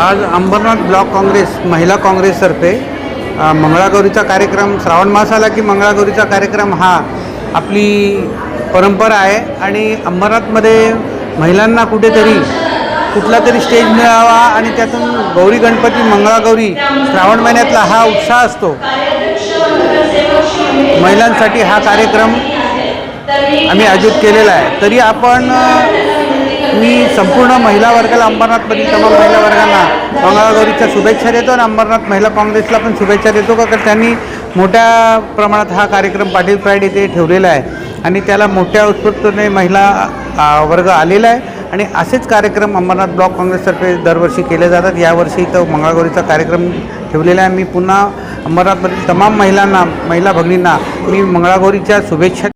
आज अंबरनाथ ब्लॉक काँग्रेस महिला काँग्रेसतर्फे मंगळागौरीचा कार्यक्रम, श्रावण मास आला की मंगळागौरीचा कार्यक्रम हा आपली परंपरा आहे आणि अंबरनाथमध्ये महिलांना कुठेतरी कुठला तरी स्टेज मिळावा आणि त्यातून गौरी गणपती मंगळागौरी श्रावण महिन्यातला हा उत्साह असतो। महिलांसाठी हा कार्यक्रम आम्ही आयोजित केलेला आहे। तरी आपण मी संपूर्ण महिला वर्गाला, अंबरनाथमधील तमाम महिला वर्गांना मंगळागौरीच्या शुभेच्छा देतो आणि अंबरनाथ महिला काँग्रेसला पण शुभेच्छा देतो का त्यांनी मोठ्या प्रमाणात हा कार्यक्रम पाटील प्राईड येथे ठेवलेला आहे आणि त्याला मोठ्या उत्स्फूर्ततेने महिला वर्ग आलेला आहे आणि असेच कार्यक्रम अंबरनाथ ब्लॉक काँग्रेसतर्फे दरवर्षी केले जातात। यावर्षी इथं मंगळागौरीचा कार्यक्रम ठेवलेला आहे। मी पुन्हा अंबरनाथमधील तमाम महिलांना, महिला भगिनींना मी मंगळागौरीच्या शुभेच्छा